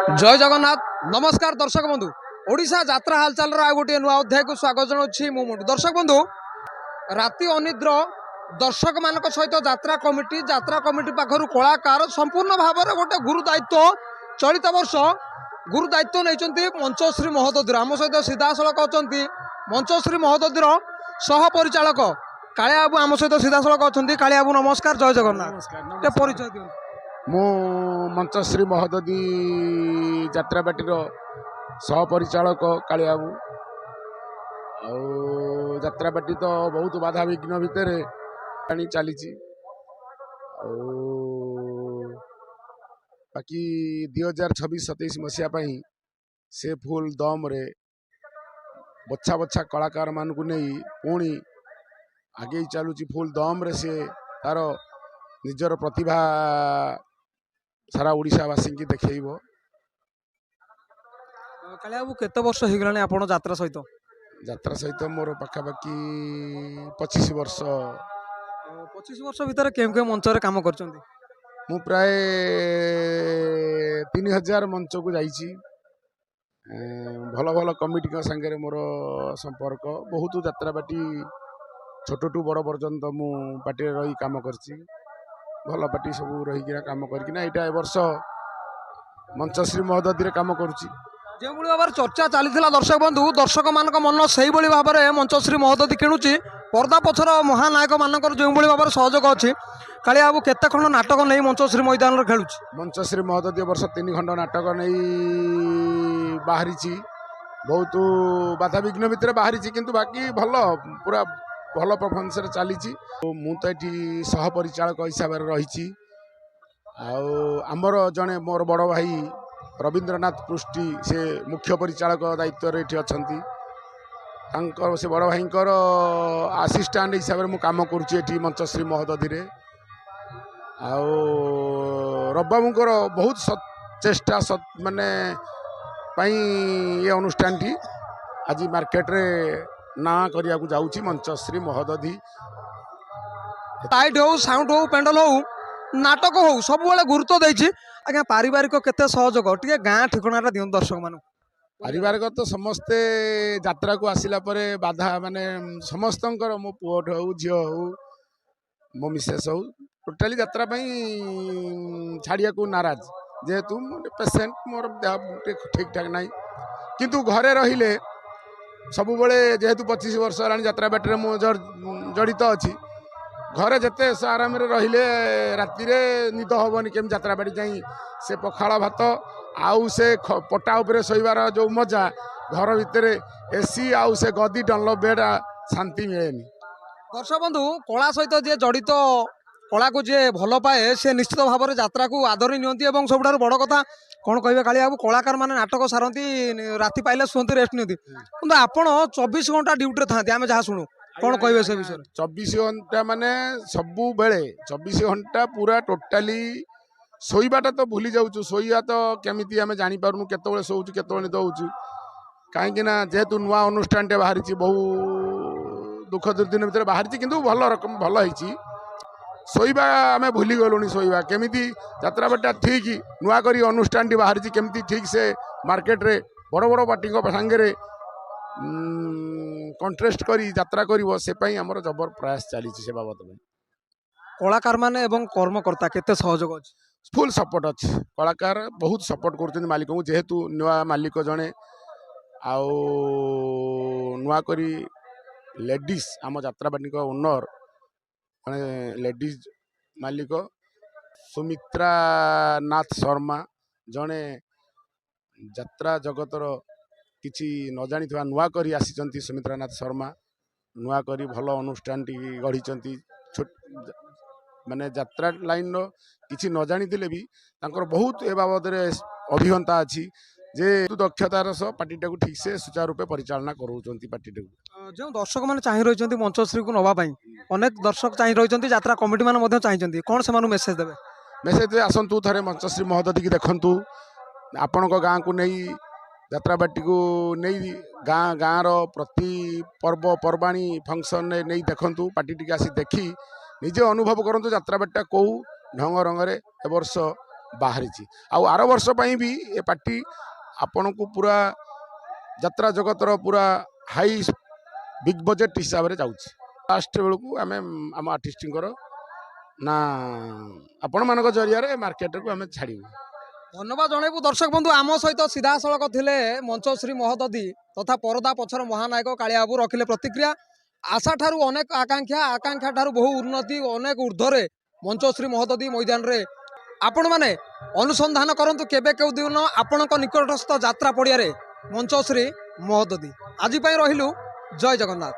जय जगन्नाथ नमस्कार दर्शक बंधु ओडिशा यात्रा हालचाल आ गोटे नुआ अध्याय को स्वागत जनाऊँ मुझे दर्शक बंधु राति अनिद्र दर्शक मान सहित यात्रा कमिटी पाखर कलाकार संपूर्ण भाव में गोटे गुरु दायित्व चलित वर्ष गुरु दायित्व नहीं मंचश्री महोदधीर आम सहित सीधा सड़क अच्छा मंचश्री महोदधीर सह परिचालक कालिया बाबू आम सहित सीधा सड़क अच्छा कालिया बाबू नमस्कार जय जगन्नाथ परिचय दिखाँ मु मंचश्री महोदधी यात्रापाटी सह परिचालक कालियाबू यात्रापाटी तो बहुत बाधा विघ्न भितर चली बाकी 2026-27 मसीहा से फुल दम रे बछा बछा कलाकार मान को नहीं पुणी आगे चलुची फुल दम रे से तार निजर प्रतिभा सारा ओडिशावासी की देखब। कालियाबू केते वर्ष हो गलानी आपण यात्रा सहित मोर पाखापाखि 25 वर्ष 25 वर्ष भितर केम केम मंच रे काम करचंदी मु प्राय 3000 मंच को जाइछि भल भल कमिटी का संगे मोर संपर्क बहुत यात्रापाटी छोट टू बड़ पर्यंत मु पार्टी रही काम करछि भल पार्टी सब रही काम करना यहाँ ए वर्ष मंचश्री महोदधी काम करुच्ची जो भाव में चर्चा चली दर्शक बंधु दर्शक मान मन से भाव में मंचश्री महोदधी किणुची पर्दा पछर महानायक मानकर जो भाव में सहयोग अच्छी कालिया बाबू केते खंड नाटक नहीं मंचश्री मैदान खेलु मंचश्री महोदधी वर्ष 3 खंड नाटक नहीं बाहरी बहुत बाधा विघ्न भितर बाहरी किंतु बाकी भल पूरा भल परफॉर्मेंस चली मु तो ये सह परिचालक हिसाब से रही आमर जड़े मोर बड़ भाई रवींद्रनाथ पृष्टि से मुख्य परिचालक दायित्व ये अच्छा से बड़ भाई आसिस्टांट हिसाब से काम करुँची मंचश्री महोदधी रबाबूर बहुत चेष्टा माने ये अनुष्ठान टी आज मार्केट रे ना करिया को जाउची मंचश्री महोदधी टाइट हो साउंड हो पेंडल हो नाटक हो सब बेले गुरुत्व देछि आज्ञा पारिवारिक केते सहयोग टिके गाँ ठिकाना दियो दर्शक मान पारिवारिक तो समस्ते यात्रा को आसिला परे बाधा माने समस्त मो पुओट हो झील हो मो मिसेस हो टोटाली यात्रा छाड़िया को नाराज जेहेतु पेसेंट मोर ठीक ठाक ना किंतु घरे रहिले सब बड़े जेहेतु 25 वर्ष है यात्रा बाटी में जड़ित अच्छी घरे जिते आराम रहिले राति निद हेनी केमी यात्रा बाटी जाई से पखाड़ भात आउ से पटा उपरे शोइबार जो मजा घर भितर एसी आउ से गदी डनलप बेड शांति मिलेनी। दर्शक बंधु कला सहित जी जड़ित कला को जी भल पाए से निश्चित भाव में यात्रा को आदरी नियंती सब बड़ कथा कौन कहे कालिया बाबू कलाकार मैंने नाटक सारती राति पाइले शुंती रेस्ट नियंती किंतु आपण 24 घंटा ड्यूटी था आम जहाँ शुणु कौन कहे से विषय 24 घंटा माने सबु बेले 24 घंटा पूरा टोटाली शोइबाटा तो भूली जाऊँ शोइबा तो केमी आम जापारूँ केत शोचु केत निद होचु कहीं जेहेतु नुआ अनुष्ठान टे बाहरी बहु दुख दुर्दिन भितर बाहरी किंतु भल रकम भल होती शोइबा आम भूली गलुणी शोइबा केमिति यात्रा बाटा ठीक नुआ करी अनुष्ठान टी बाहरी केमिति ठीक से मार्केट रे बड़ बड़ पार्टी सांगे कंटेस्ट करी यात्रा करिवो से पई हमर जबर प्रयास चली से बाबत में कलाकार माने एवं कर्मकर्ता केते सहयोग अछि फुल सपोर्ट अच्छे कलाकार बहुत सपोर्ट कर मालिक को जेहेतु नुआ मालिक जड़े आउ नुआ करी लेडीज आम यात्रापाटी ओनर माने लेडीज मालिक सुमित्रा नाथ शर्मा जड़े यात्रा जगतर किसी न जानी नुआ करी आसी सुमित्रा नाथ शर्मा नुआ करी भल अनुष्ठान टी गढ़ी माने यात्रा लाइन किसी न जानी भी तांकर बहुत ए बाबद अभिज्ञता अच्छी जे दक्षतार सह पार्टीटा को ठीक से सुचारू रूपे परिचालना करोचंती पार्टीटा को जो दर्शक मैंने चाह रही मंचश्री को नवाई अनेक दर्शक चाह रही यात्रा कमिटी मैंने चाहिए कौन से मेसेज देवे मेसेज आसतु थे मंचश्री महोदधी की देखु आपण गाँ को नहीं यात्रापाटी को नहीं गाँ गाँव प्रति पर्व पर्वाणी फंक्शन नहीं देखु पार्टी टी आसी देखी निजे अनुभव करूँ यात्रापाटी कौ ढंग रंग ए वर्ष ବାହାରିଛି। ଆଉ ଆର ବର୍ଷ ପାଇଁ ବି ଏ ପାର୍ଟି ଆପଣଙ୍କୁ ପୁରା ଯାତ୍ରା ଜଗତର ପୁରା ହାଇ ବିଗ୍ ବଜେଟ୍ ହିସାବରେ ଯାଉଛି। ଲାଷ୍ଟ ବେଳକୁ ଆମେ ଆମ ଆର୍ଟିଷ୍ଟଙ୍କର ନା ଆପଣମାନଙ୍କ ଜରିଆରେ ମାର୍କେଟକୁ ଆମେ ଛାଡ଼ିବୁ। ଧନ୍ୟବାଦ ଜଣାଇବୁ। ଦର୍ଶକ ବନ୍ଧୁ ଆମ ସହିତ ସିଧାସଳଖ ଥିଲେ ମଞ୍ଚଶ୍ରୀ ମହୋଦଧି ତଥା ପରଦା ପଛର ମହାନାୟକ କାଳିଆ ବାବୁ ରଖିଲେ ପ୍ରତିକ୍ରିୟା। ଆଶା ଠାରୁ ଅନେକ ଆକାଂକ୍ଷା, ଆକାଂକ୍ଷା ଠାରୁ ବହୁ ଉନ୍ନତି, ଅନେକ ঊର୍ଦ୍ଧ୍ୱରେ ମଞ୍ଚଶ୍ରୀ ମହୋଦଧି ମଇଦାନରେ ଆପଣମାନେ ଅନୁସନ୍ଧାନ କରନ୍ତୁ କେବେ କେଉଁ ଦିନ ଆପଣଙ୍କ ନିକଟସ୍ଥ ଯାତ୍ରା ପଡ଼ିଆରେ ମଞ୍ଚଶ୍ରୀ ମହୋଦଧି। ଆଜି ପାଇଁ ରହିଲୁ, ଜୟ ଜଗନ୍ନାଥ।